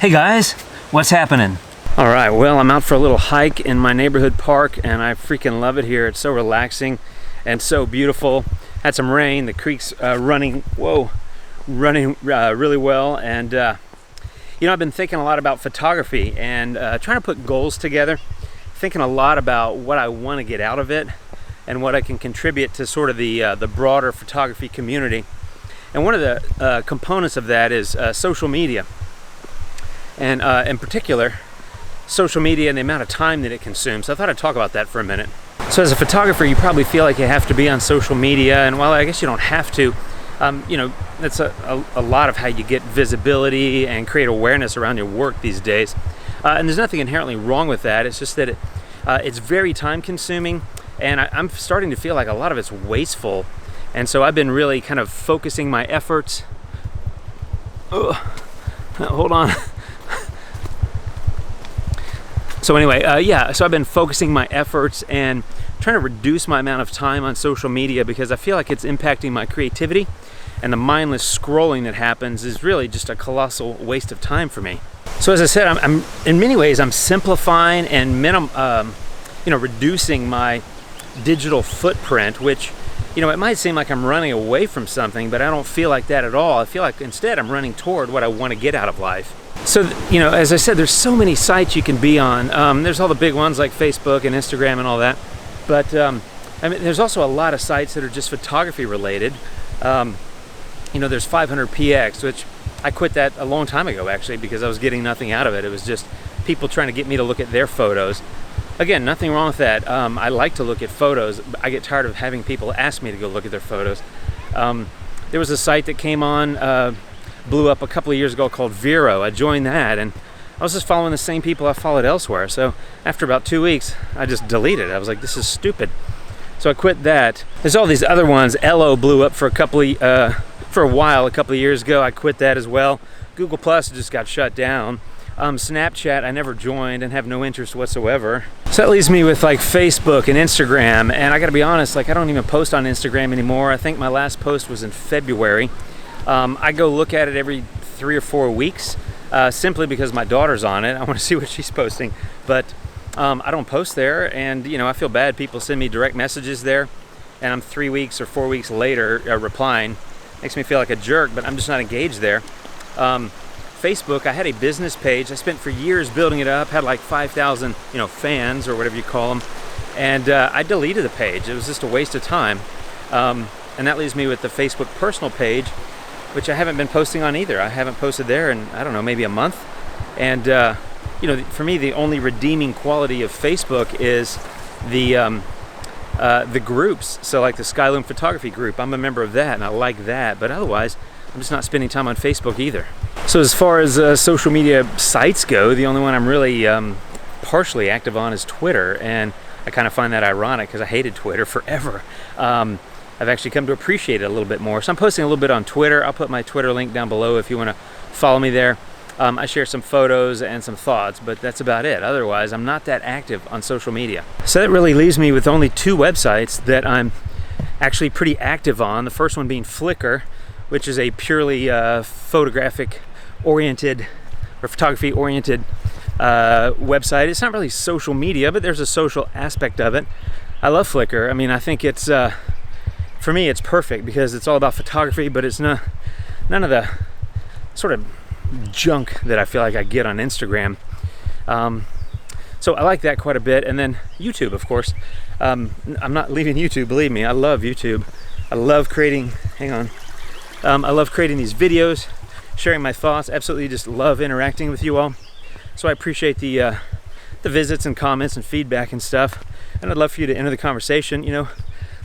Hey guys, what's happening? All right, well, I'm out for a little hike in my neighborhood park and I freaking love it here. It's so relaxing and so beautiful. Had some rain, the creek's running really well. And you know, I've been thinking a lot about photography and trying to put goals together, thinking a lot about what I want to get out of it and what I can contribute to sort of the broader photography community. And one of the components of that is social media. And in particular, social media and the amount of time that it consumes. So I thought I'd talk about that for a minute. So as a photographer, you probably feel like you have to be on social media, and while I guess you don't have to, you know, that's a lot of how you get visibility and create awareness around your work these days. And there's nothing inherently wrong with that. It's just that it's very time consuming, and I'm starting to feel like a lot of it's wasteful. And so I've been really kind of focusing my efforts. Hold on. So anyway, so I've been focusing my efforts and trying to reduce my amount of time on social media because I feel like it's impacting my creativity, and the mindless scrolling that happens is really just a colossal waste of time for me. So as I said, I'm in many ways I'm simplifying and reducing my digital footprint, which, you know, it might seem like I'm running away from something, but I don't feel like that at all. I feel like instead I'm running toward what I want to get out of life. So, you know, as I said, there's so many sites you can be on. There's all the big ones like Facebook and Instagram and all that. But, I mean, there's also a lot of sites that are just photography related. You know, there's 500px, which I quit that a long time ago, actually, because I was getting nothing out of it. It was just people trying to get me to look at their photos. Again, nothing wrong with that. I like to look at photos. I get tired of having people ask me to go look at their photos. There was a site that came on, blew up a couple of years ago called Vero. I joined that, and I was just following the same people I followed elsewhere. So after about 2 weeks, I just deleted it. I was like, this is stupid. So I quit that. There's all these other ones. Ello blew up for a while a couple of years ago. I quit that as well. Google Plus just got shut down. Snapchat I never joined and have no interest whatsoever. So that leaves me with like Facebook and Instagram, and I gotta be honest, like I don't even post on Instagram anymore. I think my last post was in February. I go look at it every 3 or 4 weeks, simply because my daughter's on it. I want to see what she's posting, but I don't post there, and you know, I feel bad. People send me direct messages there, and I'm 3 weeks or 4 weeks later replying. Makes me feel like a jerk, but I'm just not engaged there. Facebook, I had a business page. I spent for years building it up, had like 5,000, you know, fans or whatever you call them, and I deleted the page. It was just a waste of time. And that leaves me with the Facebook personal page, which I haven't been posting on either. I haven't posted there in, I don't know, maybe a month. And you know, for me, the only redeeming quality of Facebook is the groups. So like the Skyloom Photography group, I'm a member of that, and I like that. But otherwise, I'm just not spending time on Facebook either. So as far as social media sites go, the only one I'm really partially active on is Twitter, and I kind of find that ironic because I hated Twitter forever. I've actually come to appreciate it a little bit more. So I'm posting a little bit on Twitter. I'll put my Twitter link down below if you want to follow me there. I share some photos and some thoughts, but that's about it. Otherwise, I'm not that active on social media. So that really leaves me with only 2 websites that I'm actually pretty active on. The first one being Flickr, which is a purely photography-oriented website. It's not really social media, but there's a social aspect of it. I love Flickr. I mean, I think it's, for me, it's perfect because it's all about photography, but it's none of the sort of junk that I feel like I get on Instagram. So I like that quite a bit. And then YouTube, of course. I'm not leaving YouTube, believe me. I love YouTube. I love creating, I love creating these videos, sharing my thoughts. Absolutely just love interacting with you all. So I appreciate the visits and comments and feedback and stuff. And I'd love for you to enter the conversation. You know,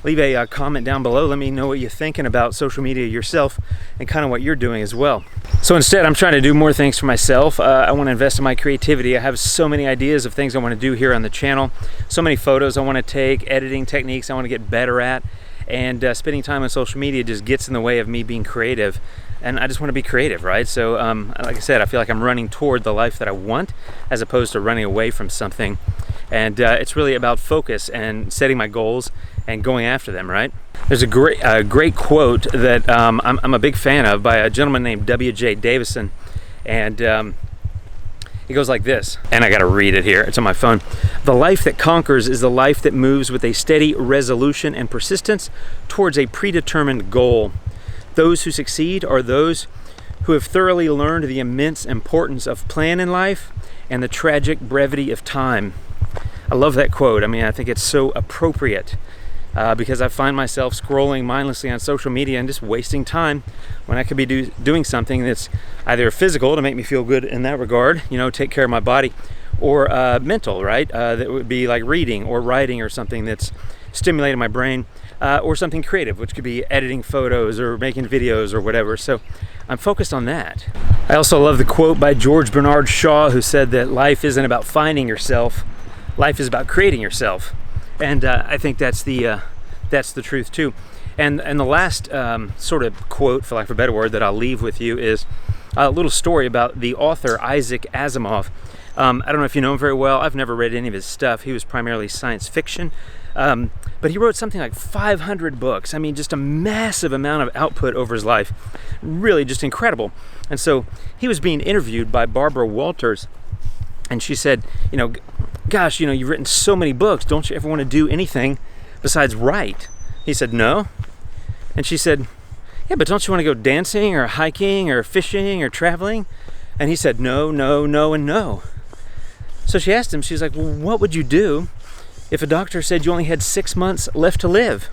leave a comment down below. Let me know what you're thinking about social media yourself and kind of what you're doing as well. So instead, I'm trying to do more things for myself. I want to invest in my creativity. I have so many ideas of things I want to do here on the channel. So many photos I want to take, editing techniques I want to get better at. And spending time on social media just gets in the way of me being creative. And I just want to be creative, right? So like I said, I feel like I'm running toward the life that I want as opposed to running away from something. And it's really about focus and setting my goals and going after them, right? There's a great quote that I'm a big fan of by a gentleman named W.J. Davison. And It goes like this, and I gotta read it here, it's on my phone. The life that conquers is the life that moves with a steady resolution and persistence towards a predetermined goal. Those who succeed are those who have thoroughly learned the immense importance of plan in life and the tragic brevity of time. I love that quote. I mean, I think it's so appropriate because I find myself scrolling mindlessly on social media and just wasting time when I could be doing something that's either physical to make me feel good in that regard, you know, take care of my body, or mental, right? That would be like reading or writing or something that's stimulating my brain, or something creative, which could be editing photos or making videos or whatever. So I'm focused on that. I also love the quote by George Bernard Shaw, who said that life isn't about finding yourself, life is about creating yourself. And I think that's the truth too. And the last sort of quote, for lack of a better word, that I'll leave with you is a little story about the author Isaac Asimov. I don't know if you know him very well. I've never read any of his stuff. He was primarily science fiction. But he wrote something like 500 books. I mean, just a massive amount of output over his life. Really just incredible. And so he was being interviewed by Barbara Walters. And she said, you know, gosh, you know, you've written so many books. Don't you ever want to do anything besides write? He said, no. And she said, yeah, but don't you want to go dancing or hiking or fishing or traveling? And he said, no, no, no, and no. So she asked him, she's like, well, what would you do if a doctor said you only had 6 months left to live?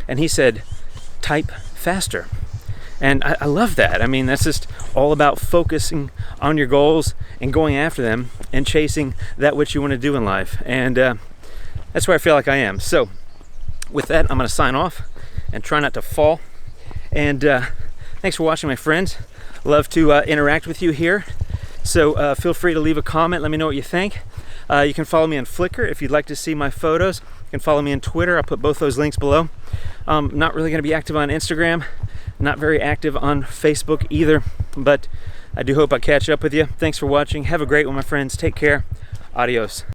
And he said, type faster. And I love that. I mean, that's just all about focusing on your goals and going after them and chasing that which you want to do in life. And that's where I feel like I am. So with that, I'm going to sign off and try not to fall. And thanks for watching, my friends. Love to interact with you here. So feel free to leave a comment. Let me know what you think. You can follow me on Flickr if you'd like to see my photos. You can follow me on Twitter. I'll put both those links below. Not really going to be active on Instagram. Not very active on Facebook either. But I do hope I catch up with you. Thanks for watching. Have a great one, my friends. Take care. Adios.